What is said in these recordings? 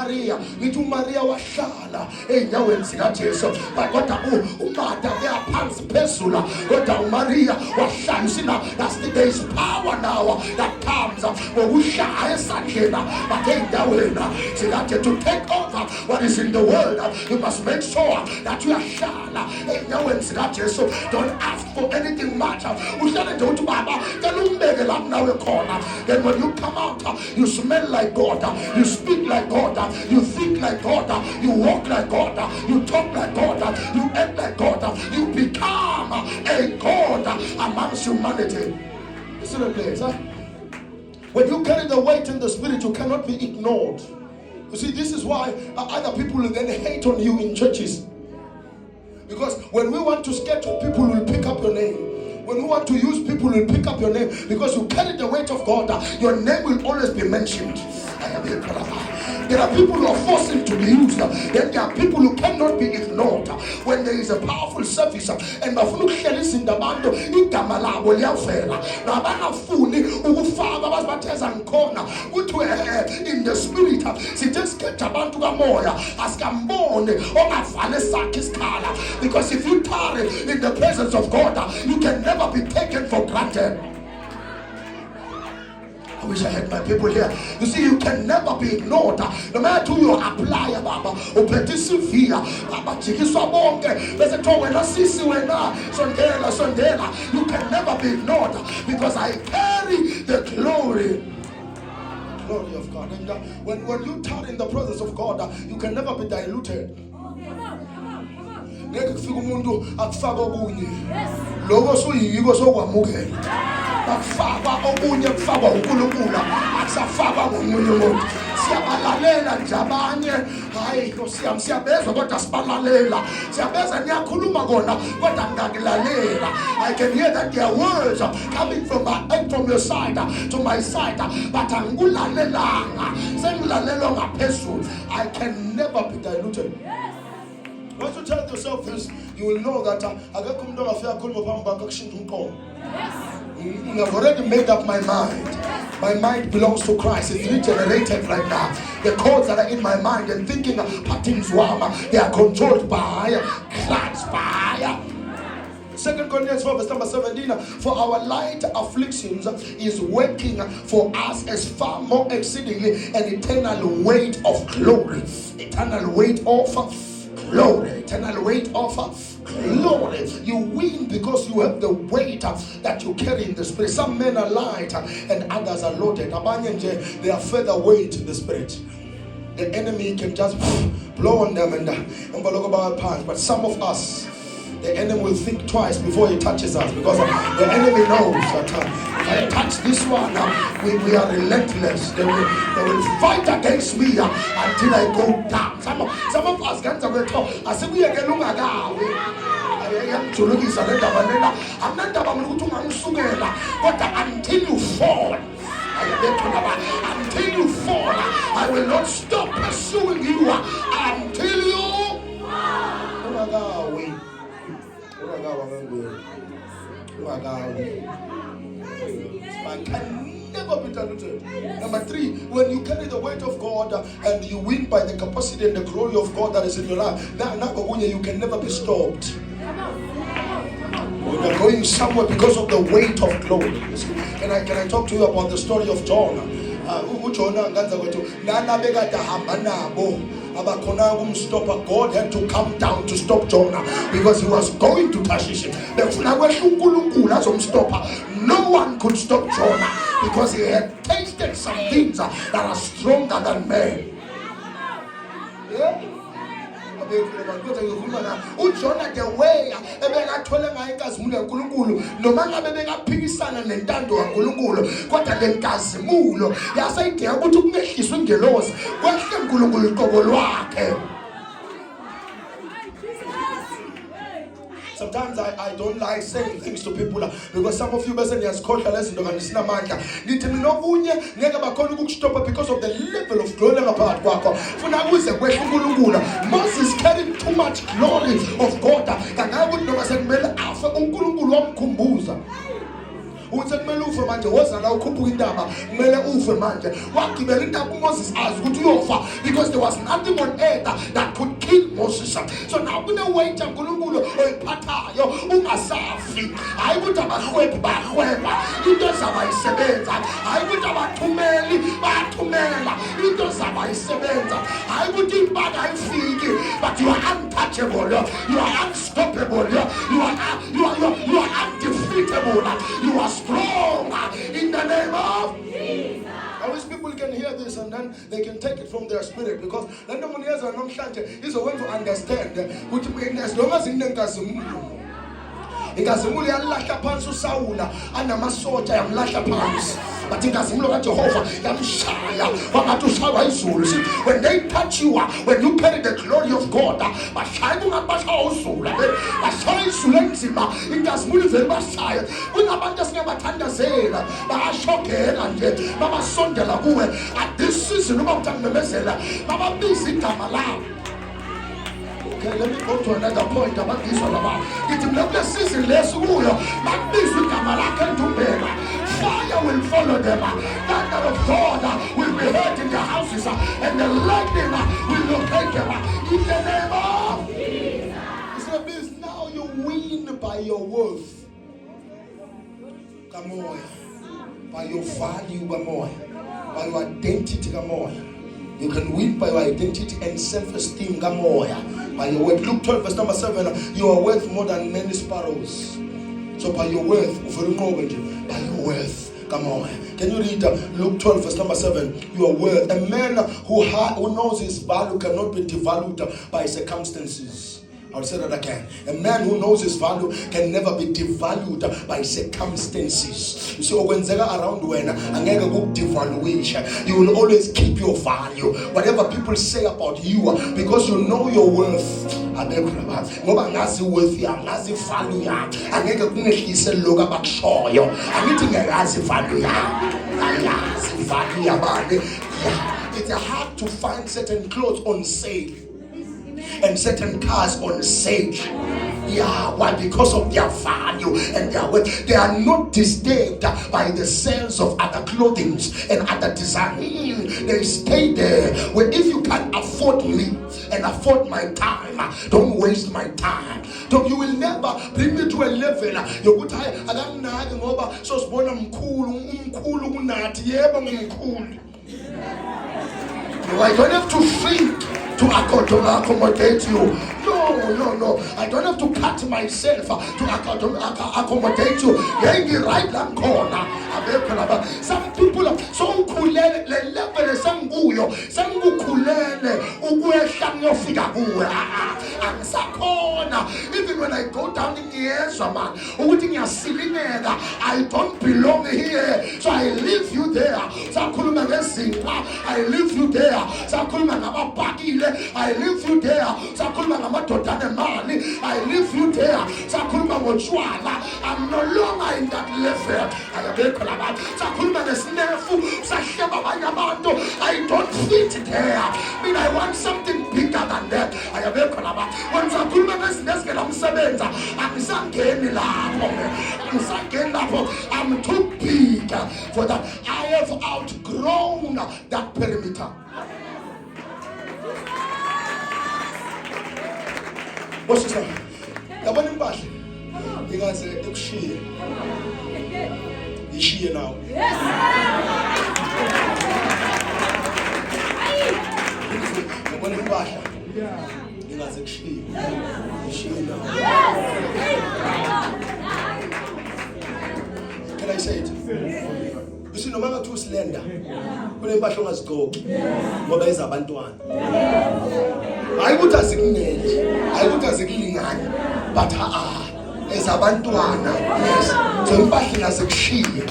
Maria, nithi Maria wahlala enyaweni zika Jesu, kodwa uMartha uyaphansi phezulu, kodwa uMaria wahlala. Sina there is power now that comes ngokushaya esandleni bakhendaweni zika to take over what is in the world. You must make sure that you ahlala enyaweni zika Jesu. Don't ask for anything much. Uhlale nje uthi baba cela umbeke lapho nawe khona. Then when you come out, you smell like God, you speak like God, you think like God, you walk like God, you talk like God, you act like God, you become a God amongst humanity. Listen to this. When you carry the weight in the spirit, you cannot be ignored. You see, this is why other people will then hate on you in churches. Because when we want to schedule, people will pick up your name. When we want to use people, will pick up your name because you carry the weight of God. Your name will always be mentioned. There are people who are forcing to be used. Then there are people who cannot be ignored. When there is a powerful service and in the band, in the spirit, she just get about to moya as because if you tarry in the presence of God, you can never be taken for granted. I wish I had my people here. You see, you can never be ignored. No matter who you apply, Baba, or Petisivia, Baba Chigiswabonge, there's a toe when I see Sondela. You can never be ignored because I carry the glory of God. And when you tarry in the presence of God, you can never be diluted. Ngeke kufika umuntu akufaka okunye lokho suyiko sokwamukela akufaka okunye kufakwa uNkulunkulu akusafakwa ngomunye umuntu. Siyabalalela nje abanye, hayi Nkosi siyabezwa kodwa sibalalela, siyabeza niyakhuluma kona kodwa ngakulalela. I can hear that their words coming from your side to my side, but angikulalelanga sengilalelwa ngaphezulu. I can never be diluted. Once you tell yourself this, you will know that I have already made up my mind. My mind belongs to Christ. It's regenerated right now. The codes that are in my mind and thinking patterns, they are controlled by Christ. 2 Corinthians 4 verse number 17. For our light afflictions is working for us as far more exceedingly an eternal weight of glory. Eternal weight of glory, eternal weight of glory. You win because you have the weight that you carry in the spirit. Some men are light and others are loaded. They are feather weight in the spirit. The enemy can just blow on them and look about pants. But some of us, the enemy will think twice before he touches us, because the enemy knows that if I touch this one, we are relentless. They will fight against me until I go down. Some of us can't talk. I say we are going but until you fall, I will not stop pursuing you until you I can never be diluted. Number 3, when you carry the weight of God and you win by the capacity and the glory of God that is in your life, you can never be stopped. When you're going somewhere because of the weight of glory. Can I talk to you about the story of Jonah? God had to come down to stop Jonah because he was going to Tarshish. No one could stop Jonah because he had tasted some things that are stronger than men. Yeah? uJona the way ebekathole ngayo inkazimulo kaNkulunkulu noma ngabe bekaphikisana nentando kaNkulunkulu kodwa lenkazimulo yasayidinga ukuthi kungehliswe ingelosi kwehle uNkulunkulu iqobo lwakhe. Sometimes I don't like saying things to people because some of you because of the level of glory. Moses carried too much glory of God. uthi kumele ufe manje woza la ukhuphuka intaba kumele ufe manje wagibela intaba uMoses azi ukuthi uyofa because there was nothing on earth that could kill Moses. So now kune-weight uNkulunkulu oyiphathayo ungasafi. Hayi ukuthi abahwebi bahweba into zabayisebenza, hayi ukuthi abathumeli bayathumela into zabayisebenza, hayi ukuthi impaka ayifiki, but you are untouchable, you are unstoppable, you are undefeatable, you are strong in the name of Jesus. I wish people can hear this and then they can take it from their spirit, because then the one years are not is a way to understand which as long as in the inkazimulo yalahla phansi uSawula anamasotsha yamlahla phansi, but inkazimulo kaJehova yamshaya wangathi ushaywa izulu. When they touch you, when you carry the glory of God, bashaya kungathi bashaya uzulu, bashaya izulu enzima, inkazimulo ivele bashaya. Kunabantu esingabathandazela bayashokela nje babasondela kuwe at this season uma uthangimemezela bababiza igama lakho. Okay, let me go to another point about this one about it. The season less kuyo bakubizwa igama lakhe endumbela. Fire will follow them. Thunder of God will be heard in their houses, and the lightning will locate them in the name of Jesus. So this now you win by your worth. Come on. By your value, come on. By your identity, come on. You can win by your identity and self-esteem. By your worth. Luke 12 verse number 7. You are worth more than many sparrows. So by your worth, by your worth. Come on. Can you read Luke 12 verse number 7? You are worth. A man who knows his value cannot be devalued by circumstances. I'll say that again. A man who knows his value can never be devalued by circumstances. You see, okwenzeka around when angeke kukudevaluation. You will always keep your value. Whatever people say about you, because you know your worth. Ngoba ngazi worth yami, ngazi value yami. Angeke kungehlise lokho abakushoyo. Angithi ngiyazi value yami. Ayazi value yami. It's hard to find certain clothes on sale and certain cars on sale. Yeah, why? Because of their value and their worth. They are not disturbed by the sales of other clothing and other design. They stay there. Where if you can afford me and afford my time, don't waste my time. So you will never bring me to a level. You would so I don't have to think to accommodate you. No. I don't have to cut myself to accommodate you. You're in the right hand corner. Some people are so kulele level sanguyo sangukulele ukwehla fika kuwe angisakona. Even when I go down in the air, man, I don't belong here, so I leave you there. I leave you there. I leave you there. I leave you there. I'm no longer in that level. I don't fit there. I want something bigger than that. I'm too big for that. I have outgrown that perimeter. What's this name? Yabona impahla ingaze ekushiye. Ishiye now. Yabona impahla ingaze ekushiye. Ishiye now. Can I say it? You see, no matter who slender, kunempahla ongazigqoki ngoba izabantwana. Ayikuthazikulingani but ezabantwana. Yes, so impahla ingasekushiye.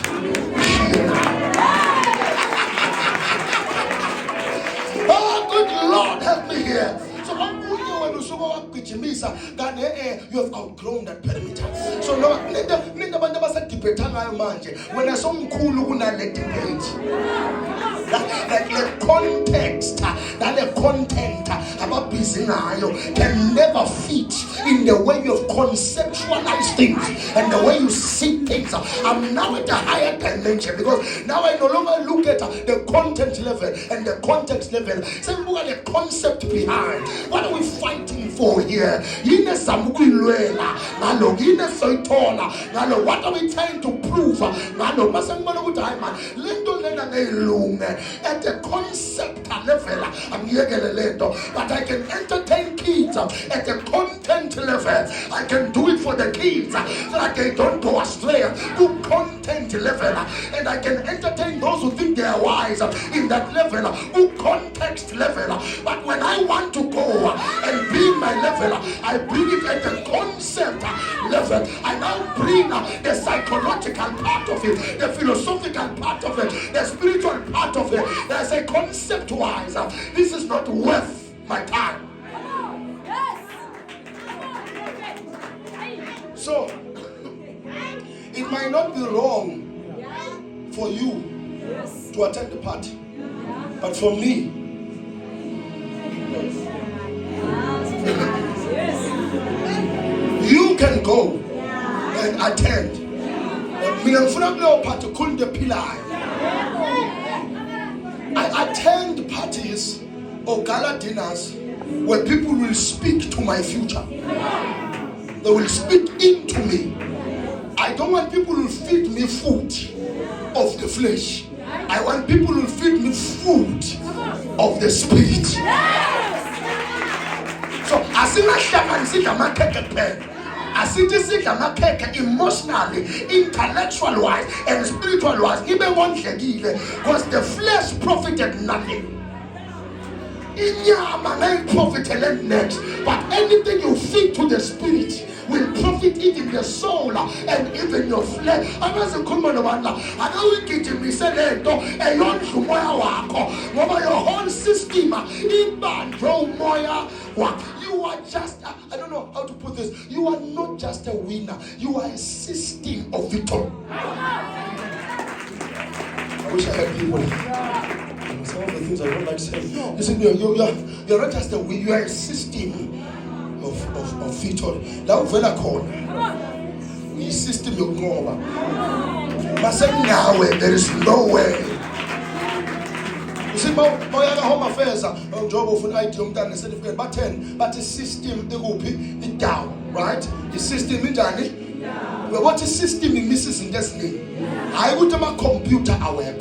Oh, good Lord, help me here. So you have outgrown that perimeter. So no, when I saw mkhulu kunale debate, that the context, that the content ababhizi ngayo can never fit in the way you conceptualize things and the way you see things. I'm now at a higher dimension because now I no longer look at the content level and the context level. So look at the concept behind. What are we fighting for here? What are we trying to prove? At the concept level, but I can entertain kids at the content level. I can do it for the kids so that they don't go astray. Do content level, and I can entertain those who think they are wise in that level. Do context level. But when I want to go and be my level, I bring it at the concept level. I now bring the psychological part of it, the philosophical part of it, the spiritual part of it. There's a concept wise. This is not worth my time. So it might not be wrong for you to attend the party, but for me, you can go and attend. I attend parties or gala dinners where people will speak to my future. They will speak into me. I don't want people who feed me food of the flesh. I want people who feed me food of the spirit. So as in a shaman, emotionally, intellectual wise, and spiritual wise, even one because the flesh profited nothing. Profited next, but anything you feed to the spirit will profit even the soul and even your flesh. I was a common one. I know we get him. He said, your whole system, you are just, I don't know how to put this. You are not just a winner, you are a system of victory. I wish I had people. Some of the things I don't like saying. Listen, you're not just a winner, you are a system of victory. Now, when I call, the system will go over. But saying now, there is no way. You see, my home affairs, job of an item done, certificate, but the system, they will be down, right? The system in Johnny. Well, what is system in Mrs. in Destiny? I would have a computer aware.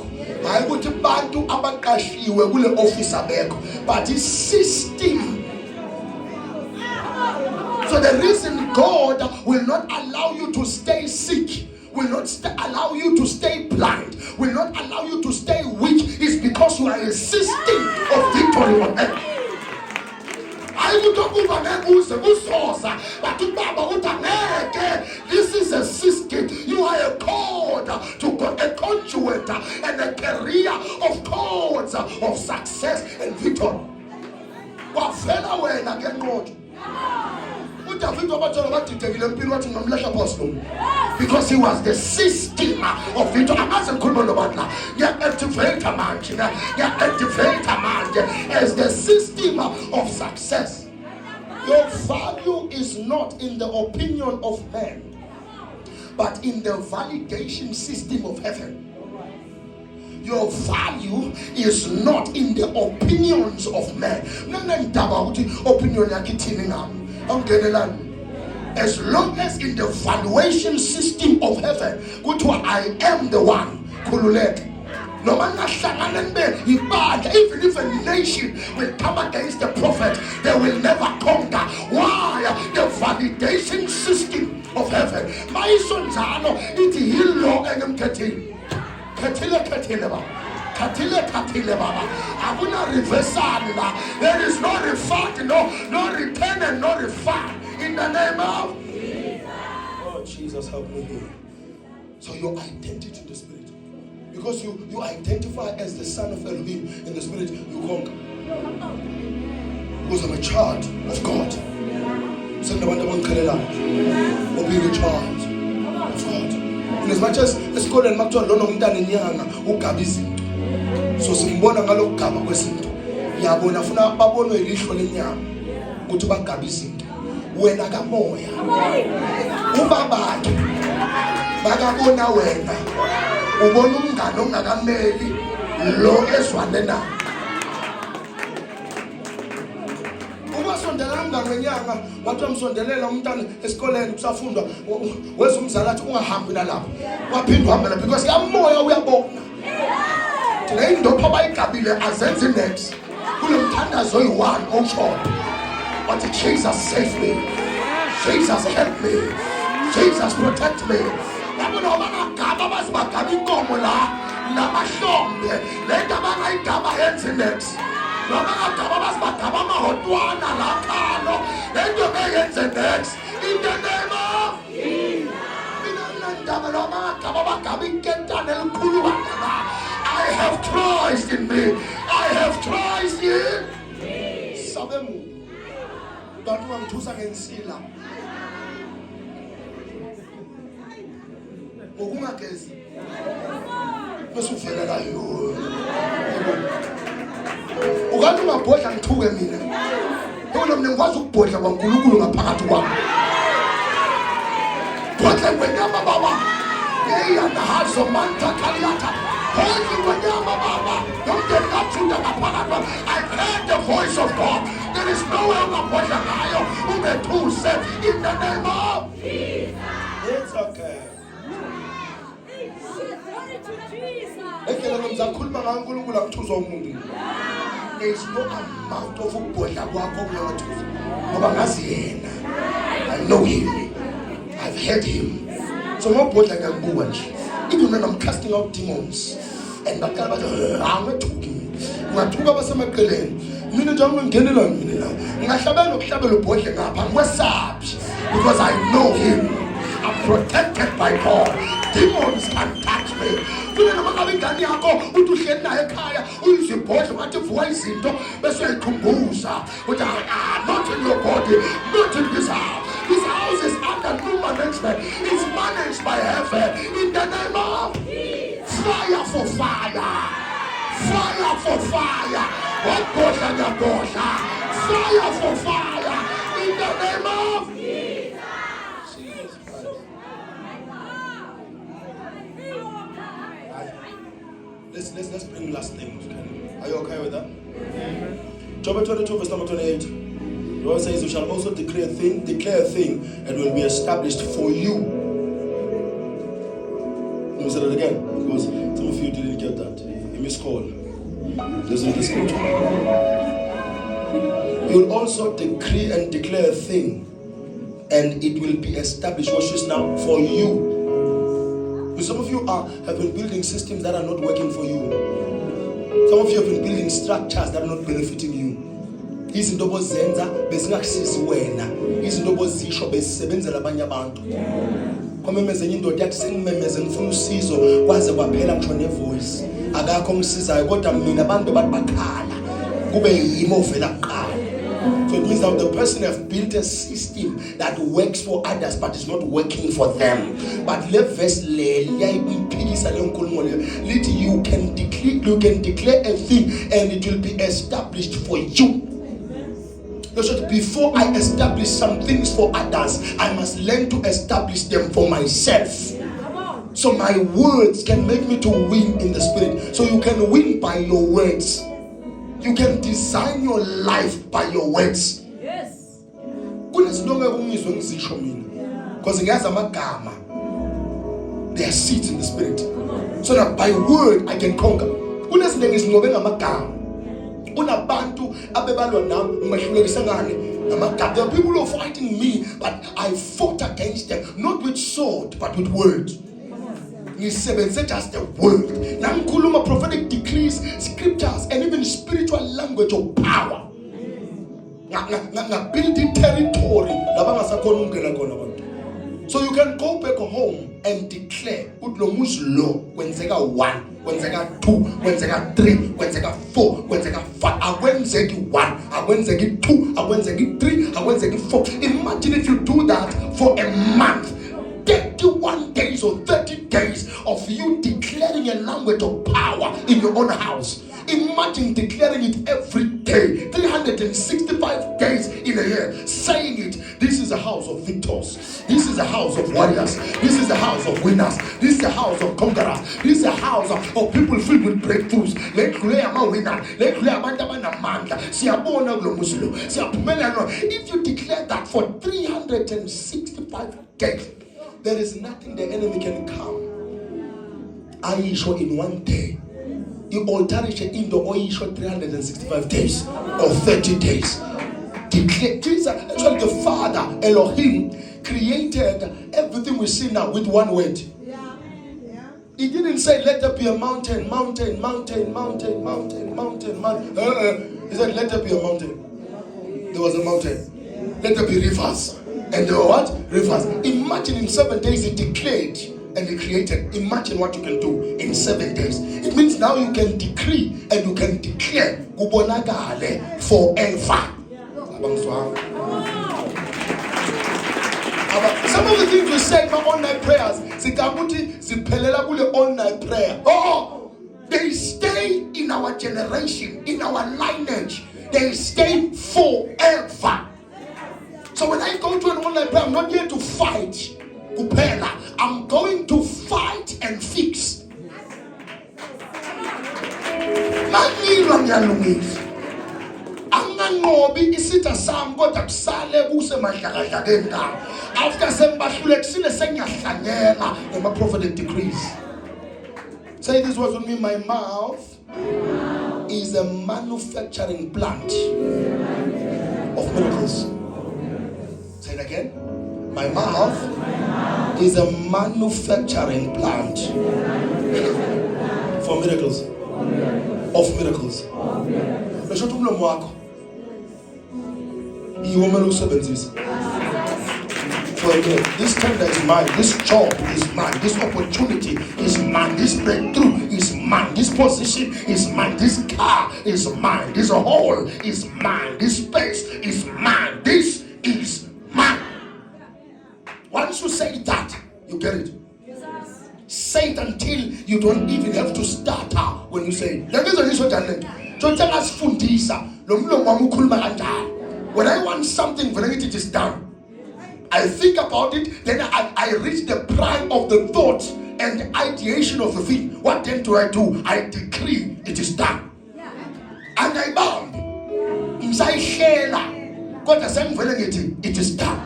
I would have banned to Abakashi, where will an officer back, but the system. So the reason God will not allow you to stay sick, will not allow you to stay blind, will not allow you to stay weak, is because you are a system of victory on earth. I would not move this is a system. You are a code to a conduit and a career of codes of success and victory. What fell away again, God? Because he was the system of it. As the system of success. Your value is not in the opinion of man, but in the validation system of heaven. Your value is not in the opinions of man. As long as in the valuation system of heaven, which one I am the one, no man even if a nation will come against the prophet, they will never conquer. Why? The validation system of heaven. My sons are no it hillo and there is no refund, no return and no refund in the name of Jesus. Oh Jesus, help me here. So your identity in the spirit. Because you identify as the son of Elohim in the spirit, you conquer. Because I'm a child of God. Or being a child of God. And as much as let's go and make sure no one in Yang who so simbona ngalo gama kwesinto ngiyabona funa babonwe ilihlo lenyama ukuthi bagabe izinto wena kamoya ubabake bakabona wena ubona umngane ongakameli lo ezwane na umasondela umngane wenyanga wathi umsondelela umntana esikoleni kusafundwa weza umzali athi ungahambi nalapho waphindwa uhamba lapho because kamoya uyabona le ndopha abayigabile azenze next kulomthandazo oyi-1 oshona wathi Jesus save me, Jesus help me, Jesus protect me. Yabona abangagaba bazibagaba inkomo la namahlombe le nto abangayigaba yenze next nabangagaba bazibagaba amahotwana lakhalo le nto beyenze next in the name of Jesus. Mina ndaba nabangagaba bagaba inkentane elikhulu bangala I have Christ in me. I have Christ in me. Sabemu. Don't want to say ensila. Ngokungagezi. Besuvela la yo. Ukanti ungabhodla ngithuke mina. Yona mina ngikwazi ukubhodla kwaNkulunkulu ngaphakathi kwami. Bodla kwenyama baba. Eyana hazo manta kaliata. I heard the voice of God. There is no way in the name of Jesus. It's okay. There is no amount of I know him. I've heard him. So no boy like a even when I'm casting out demons and that kind of I'm not talking. I'm talking about some killing. Mina jamu ngenela mina. Ngahlabela ukuhlabela ubhodle ngapha ngwesaphi because I know him. I'm protected by God. Demons can't touch me. Kuna noma ingane yakho uthi uhleli naye ekhaya uyizibhodle wathi vuka izinto bese uyayikhumbuza uthi not in your body, not in this house. This house is under new management. It's managed by heaven. In the name of fire for fire. Fire for fire. What goes on your bosha? Fire for fire. In the name of Jesus Christ. Let's bring last things. Are you okay with that? Job 22 verse number 28. The Lord says, you shall also declare a thing, and will be established for you. Let me say that again, because some of you didn't get that. You missed call. Listen to the scripture. You will also decree and declare a thing, and it will be established. Watch this now, for you. Some of you have been building systems that are not working for you. Some of you have been building structures that are not benefiting you. Izinto bozenza bezingakusizi wena, izinto bozisho bezisebenzela abanye abantu. Komemezenya indoda yathi sengimemeze ngifuna usizo kwaze kwaphela ngisho nevoice akakho ngisizayo kodwa mina abantu bathi bakhala kube yimo ovela kuqala. So it means that the person has built a system that works for others but is not working for them. But le verse le liyayiphikisa le nkulumo le lithi you can declare a thing and it will be established for you. Before I establish some things for others, I must learn to establish them for myself. So my words can make me to win in the spirit. So you can win by your words. You can design your life by your words. Yes. Because there are seeds in the spirit. So that by word I can conquer. There are people who are fighting me, but I fought against them, not with sword, but with words. Just the word. Now, prophetic decrees, scriptures, and even spiritual language of power. Building territory. So you can go back home and declare law when they got 1, when they got 2, when they got 3, when they got 4, when they got 5, when they get 1, when they get 2, when they get 3, when they get 4. Imagine if you do that for a month. 31 days or 30 days of you declaring a language of power in your own house. Imagine declaring it every day. day, 365 days in a year, saying it. This is a house of victors. This is a house of warriors. This is a house of winners. This is a house of conquerors. This is a house of people filled with breakthroughs. If you declare that for 365 days, there is nothing the enemy can come. Aisho in one day. You alterisha in the Oisho 365 days or 30 days. Declare Jesus, actually the Father, Elohim, created everything we see now with one word. He didn't say, let there be a mountain, mountain, mountain, mountain, mountain, mountain, mountain. He said, let there be a mountain. There was a mountain. Let there be rivers. And there were what? Rivers. Imagine in 7 days he declared and he created. Imagine what you can do in 7 days. It means now you can decree and you can declare Gubonagale forever. Some of the things we say in my all-night prayers, all-night prayer. Oh, they stay in our generation, in our lineage. They stay forever. So when I go to an all-night prayer, I'm not here to fight. I'm going to fight and fix. After some and my prophetic decrees. Say this was with me. My mouth is a manufacturing plant of miracles. Say it again. My mouth is a manufacturing plant for miracles. Of miracles. This tender is mine, this job is mine, this opportunity is mine, this breakthrough is mine, this position is mine, this car is mine, this hall is mine, this space is mine, this is mine. Once you say that, you get it. Say it until you don't even have to start out when you say it. When I want something, it is done. I think about it, then I reach the prime of the thought and the ideation of the thing. What then do? I decree it is done. And I bound. Inside Shela, God has said it is done.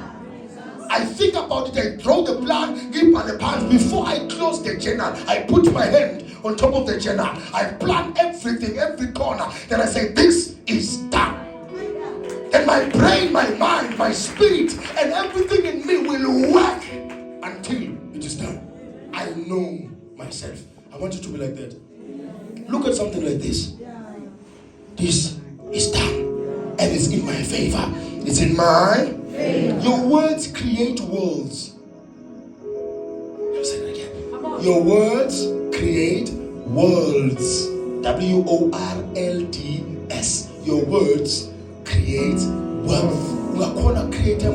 I think about it, I draw the plan, give by the path. Before I close the journal, I put my hand on top of the journal. I plan everything, every corner. Then I say, this is done. And my brain, my mind, my spirit, and everything in me will work until it is done. I know myself. I want you to be like that. Look at something like this. This is done. And it's in my favor. It's in my favor. Your words create worlds. I'll say it again. Your words create worlds. WORLDS. Your words create wealth. We are going to create a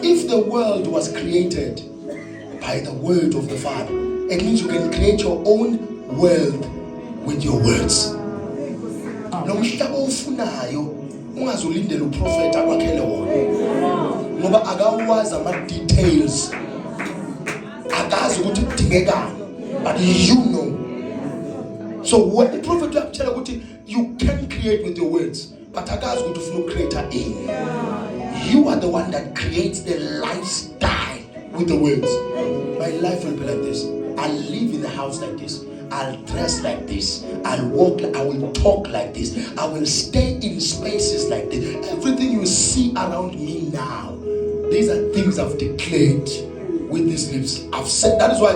if the world was created by the word of the Father, it means you can create your own world with your words. No mhlaba ufunayo ungazulindela uprofeta akwakhele wona ngoba akawazi ama details, akazi ukuthi kudingekani, but you know. So what the prophet will tell you, you can create with your words, but akazi ukuthi ufuna creator in. You are the one that creates the lifestyle with the words. My life will be like this. I'll live in a house like this. I'll dress like this. I'll walk, I will talk like this. I will stay in spaces like this. Everything you see around me now, these are things I've declared with these lips. I've said, that is why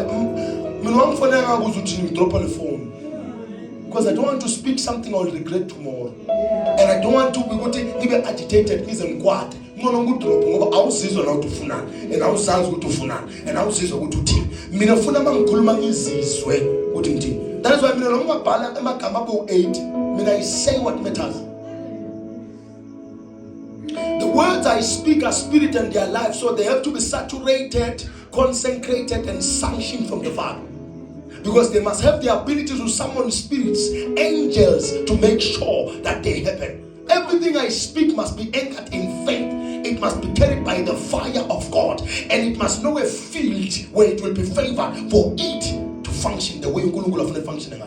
drop on the phone. Because I don't want to speak something I'll regret tomorrow. And I don't want to be agitated. And that is why I say what matters. The words I speak are spirit and their life, so they have to be saturated, consecrated, and sanctioned from the Father. Because they must have the ability to summon spirits, angels, to make sure that they happen. Everything I speak must be anchored in faith. It must be carried by the fire of God. And it must know a field where it will be favored for it to function the way uNkulunkulu afuna functioning.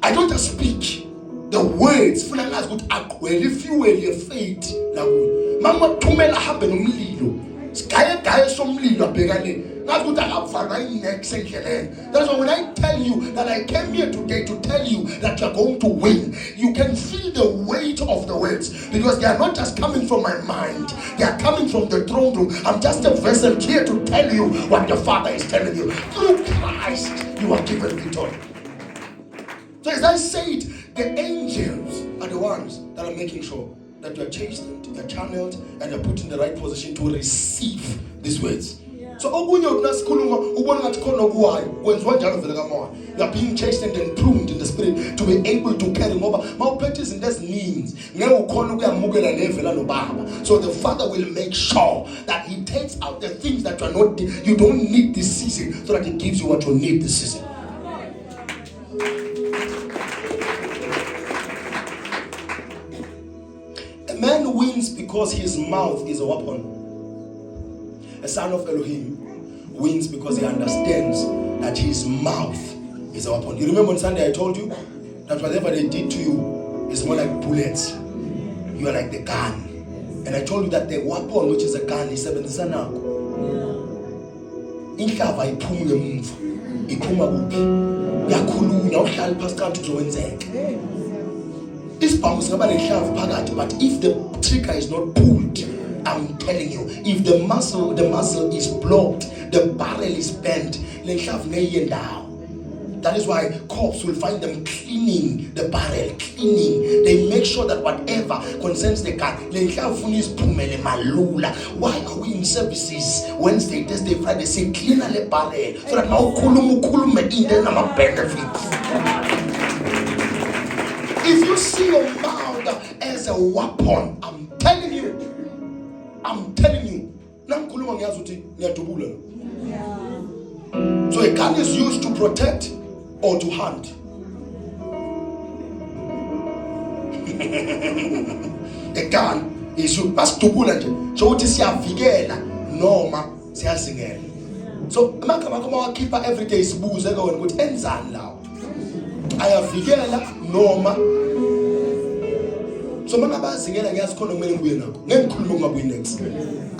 I don't just speak the words. Funa ngazi ukuthi akweli fuel ye faith la kuyo. Mama thumela hambe nomlilo. Sigaye somlilo abhekane. Ngazi ukuthi akavala inext endleleni. That's why when I tell you that I came here today to tell you that you are going to win, you can feel the weight of the words, because they are not just coming from my mind, they are coming from the throne room. I'm just a vessel here to tell you what the Father is telling you. Through Christ, you are given victory. So as I said, the angels are the ones that are making sure that you are chastened, you are channeled, and you are put in the right position to receive these words. So you are being chastened and pruned in the spirit to be able to carry over. Malpractice in this means so the Father will make sure that He takes out the things that you don't need this season, so that He gives you what you need this season. A man wins because his mouth is a weapon. A son of Elohim wins because he understands that his mouth is a weapon. You remember on Sunday I told you that whatever they did to you is more like bullets. You are like the gun. And I told you that the weapon, which is a gun, is sebenzisa nakho. Inhlava iphuma emuva. Iphuma kuphi? Uyakhuluma uhlala phansi kanti kuzowenzeka. Isibhamu singaba nehlava phakathi, but if the trigger is not pulled, I'm telling you, if the muscle is blocked, the barrel is bent, that is why cops will find them cleaning the barrel, cleaning. They make sure that whatever concerns the car, why are we in services Wednesday, Thursday, Friday, say clean the barrel, so that now benefits. If you see your mouth as a weapon, I'm telling you, so a gun is used to protect or to hunt. A gun is used as to bullet. So it is siyavikela noma siyazingela. So makama keeper every day is booze going good enzani lawo. Ayavikela noma. So I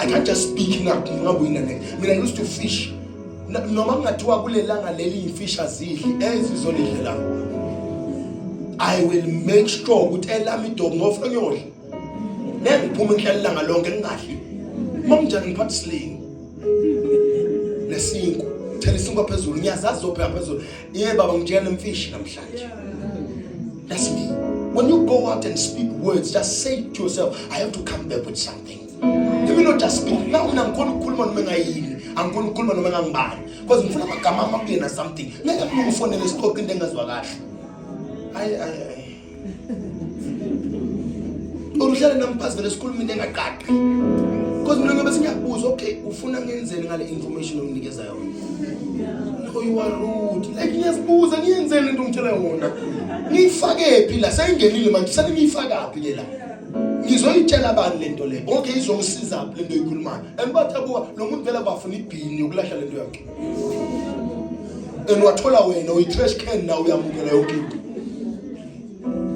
can't just speak in I used to fish. I will make sure with me dog no from your then pumming along and nahi. Mom pot sling. Let's sing. Tell single person, yes, that's open person. Yeah, but I'm jelly fish. That's me. When you go out and speak words, just say to yourself, I have to come back with something. Let me not just speak. Now I'm going to call man I'm going to call man because in front of a being something. Let me move on and talk in as well. Or shall I pass the school meeting a cat? Because when I'm okay, information on the oh, you are rude. Like yes, booze and yen and don't tell a woman. Ni fage pila, saying man, suddenly me faga pila. He's only tell about lentole. Okay, so Caesar, Lendo Gulman. And but about no one tell about funny pin, you glass and work. And what all away, no, we trash can now we are moving okay.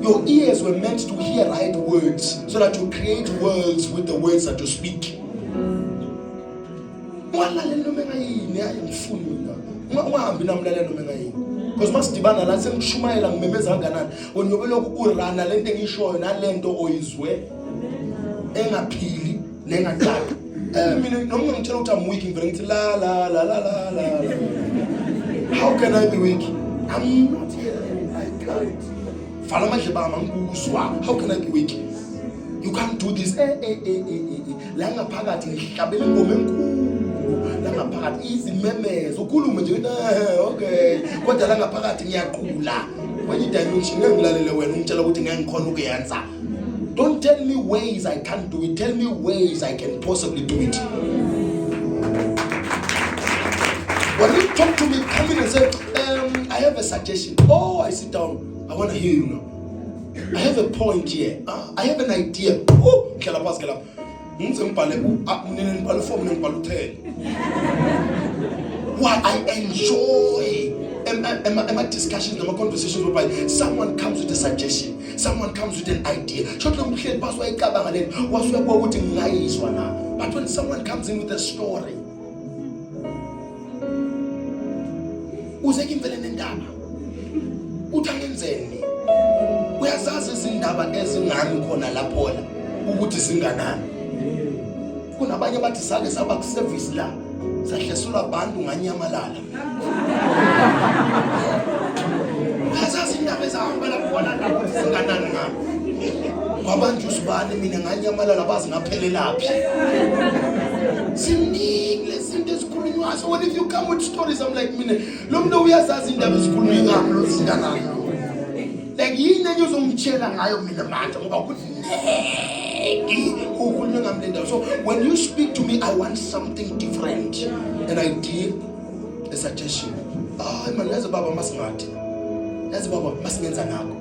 Your ears were meant to hear right words so that you create words with the words that you speak. Because must dibana la semshumayela ngimemeza kanani when yobeloku urana lento engishoyo nalento oyizwe engaphili nengaxaka mina noma ngitshela ukuthi I'm weak ngivele ngithi la la la la la la. How can I be weak? I'm not here. I can't. Fala madleba mangikuzwa. How can I be weak? You can't do this. La ngaphakathi ngihlabela ingoma enkulu. La ngaphakathi izimemezo ukhulume nje okay kodwa la ngaphakathi ngiyaqula kwenye dimension ngilalele wena ungitshela ukuthi ngeke ngikhona ukuyenza. Don't tell me ways I can't do it, tell me ways I can possibly do it. When you talk to me, come in and say have a suggestion. Oh, I sit down. I want to hear you now. I have a point here. I have an idea. Oh, why I enjoy my discussions, my conversations whereby someone comes with a suggestion, someone comes with an idea. But when someone comes in with a story, uyazazi izindaba ezingani khona lapho la ukuthi singanani. Kunabanye bathi sake saba ku-service la sahlesulwa abantu nganyamalala. Uyazazi indaba ezihamba lapho la ukuthi singanani ngami. Kwabantu usibani mina nganyamalala bazi ngaphelelaphi. Siningi lezinto ezikhulunywayo. So what if you come with stories? I'm like mina lo muntu uyazazi indaba ezikhulunywa ngami lo singanani. Like yini engizomtshela ngayo mina manje ngoba kuneki ukukhulunywa ngami lendaba. So when you speak to me, I want something different, an idea, a suggestion. Man, yazi baba masingathi, yazi baba masingenza nako.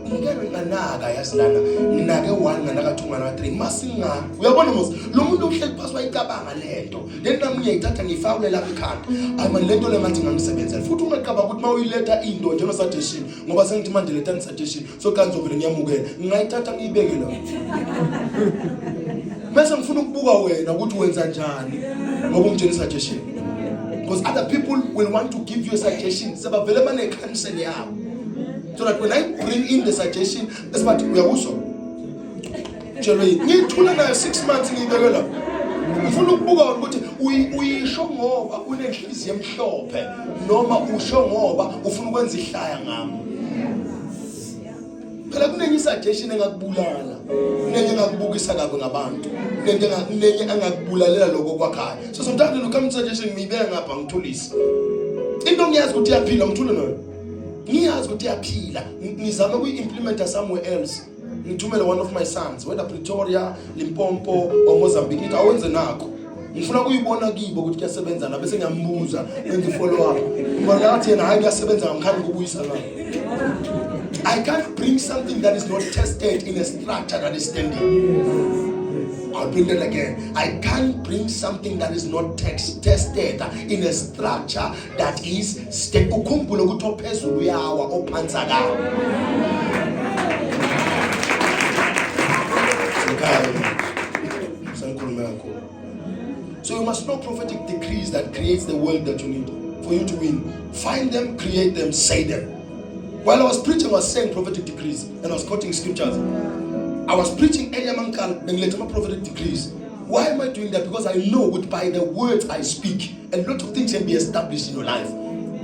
Ngeke nganaka yasilana ninake 1 nganaka 2 nganaka 3 masinga. Uyabona mos lo muntu uhleli phasi wayicabanga lento lento nami ngiyayithatha ngifawule lapha ekhanda. Man, lento le ngathi ngangisebenzela futhi ungaqaba ukuthi mawuyiletha into nje no suggestion ngoba sengithi manje letha suggestion so kanzo vele ngiyamukela ngingayithatha ngiyibeke la. Mase ngifuna ukubuka wena ukuthi wenza njani ngoba ungitshela suggestion, because other people will want to give you a suggestion sebavele bane cancel yabo. So that when I bring in the suggestion, that's what we are also. Jerry, you 6 months in the develop. If you look ukuthi uyisho ngoba unenhliziyo emhlophe noma usho ngoba ufuna ukwenza ihlaya ngami. Phela kunenye suggestion engakubulala, kunenye engakubukisa kabi ngabantu, kunenye engakubulalela lokho kwakhaya. So sometimes when you come to suggestion ngibeka ngapha ngithulisa. Into ngiyazi ukuthi iyaphila ngithule nayo. Ngiyazi ukuthi iyaphila ngizama ukuyi-implementa somewhere else. Ngithumele one of my sons whether Pretoria, Limpopo or Mozambique ngithi awenze nakho. Ngifuna ukuyibona kibo ukuthi kuyasebenza la bese ngiyambuza ngenze follow up. Ngoba ngathi yena hayi kuyasebenza ngamkhani ukubuyisa la. I can't bring something that is not tested in a structure that is standing. I'll bring that again. I can't bring something that is not tested in a structure that is steady. Ukhumbule ukuthi ophezulu uyawa ophansi akawa. So you must know prophetic decrees that creates the world that you need for you to win. Find them, create them, say them. While I was preaching, I was saying prophetic decrees and I was quoting scriptures. I was preaching earlier mankal and later prophetic decrees. Why am I doing that? Because I know that by the words I speak, a lot of things can be established in your life.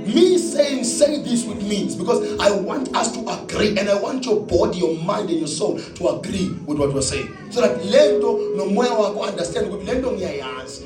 Me saying say this with me is because I want us to agree, and I want your body, your mind, and your soul to agree with what we're saying. So that lendo no moya wako understand ukuthi lendo ngiyayazi.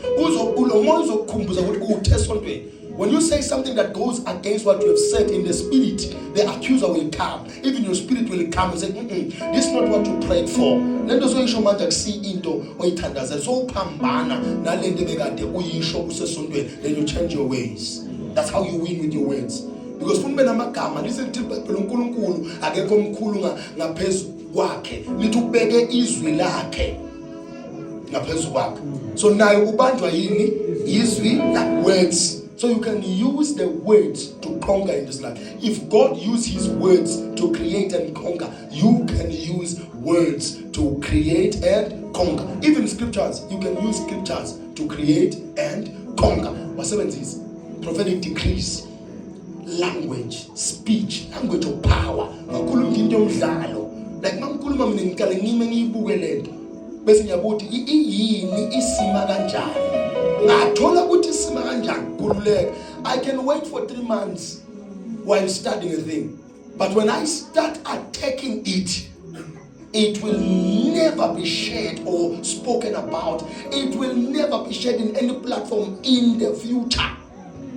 Ulo moya uzokukhumbuza ukuthi uthesondwe. When you say something that goes against what you have said in the spirit, the accuser will come. Even your spirit will come and say, this is not what you prayed for. Lento soyisho manje akusi into oyithandazela. So uphambana nalento bekade uyisho kusesondweni, then you change your ways. That's how you win with your words. Because funbe namagama listen to phela uNkulunkulu akekho omkhulu ngaphezulu kwakhe. Lithi ubeke izwi lakhe ngaphezulu kwakhe. So nayo ubanjwa yini izwi la words. So you can use the words to conquer in this life. If God used his words to create and conquer, you can use words to create and conquer. Even scriptures, you can use scriptures to create and conquer. What seventh is prophetic decrees, language, speech, language of power. Makhuluma into yomdlalo. Like makhuluma mina ngikale ngime ngiyibuke lento. Bese ngiyabuthi yini isima kanjani? Ngathola ukuthi isima kanjani kululeka. I can wait for 3 months while studying a thing. But when I start attacking it, it will never be shared or spoken about. It will never be shared in any platform in the future.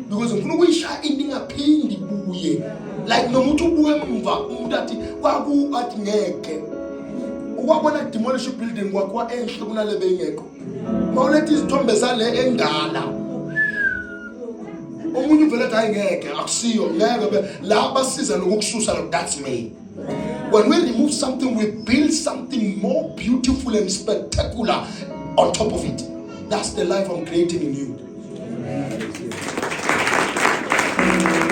Because ngifuna ukuyishaya into ingaphindi ibuye. Like nomuntu ubuye emva umuntu athi kwaku athi ngeke. Ukwabona demolish building kwakwa enhle kunale bengekho. Mawulethe izithombe zale endala. omunye uvele ethi ayingeke akusiyo ngeke laba siza lokukususa that's me. When we remove something, we build something more beautiful and spectacular on top of it. That's the life I'm creating in you.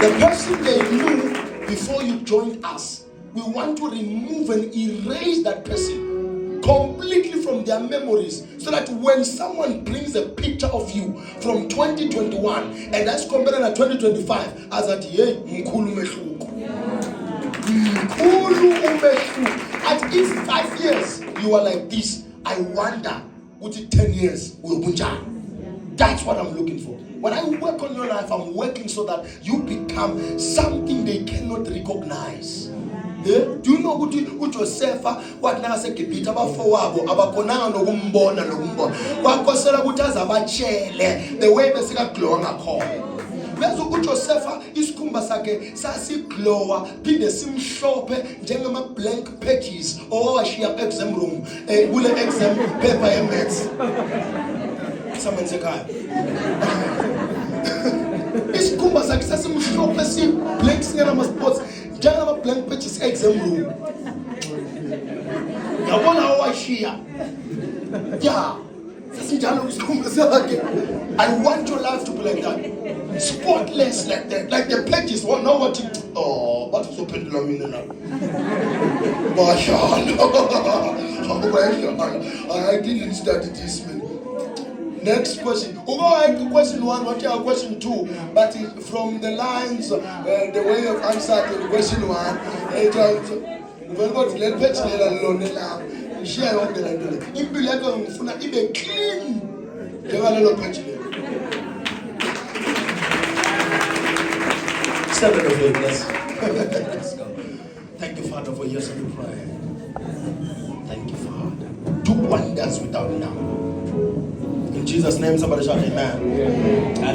The person they knew before you joined us, we want to remove and erase that person completely from their memories, so that when someone brings a picture of you from 2021 and that's compared to 2025, as at mkhulu umehluko. At if 5 years you are like this, I wonder would it 10 years will bunja. That's what I'm looking for. When I work on your life, I'm working so that you become something they cannot recognize. Do you know what Joseph what now say kibita abafowabo abakonanga nokumbona wakosela ukuthi azabachele the way besika glow ngakhona. Bese uJosepha isikhumba sakhe sasiglowa phinde simhlophe njengama blank pages owashiya exam room kule exam paper emaths. Someone say kai. Isikhumba sakhe sasimhlophe si blank singena ama spots njengama blank pages exam room. Yabona owashiya. Yeah. I want your life to be like that. Spotless like that. Like the pages won't know what it. Oh, what is open to me now? I didn't study this, man. Next question. Question 1, what you question 2? But from the lines, the way you've answered the question 1, share on the land. If you like to be clean, you are not patch. 7 of them, let's go. Thank you, Father, for your son prayer. Thank you, Father. Do wonders without now. In Jesus' name, somebody shout amen.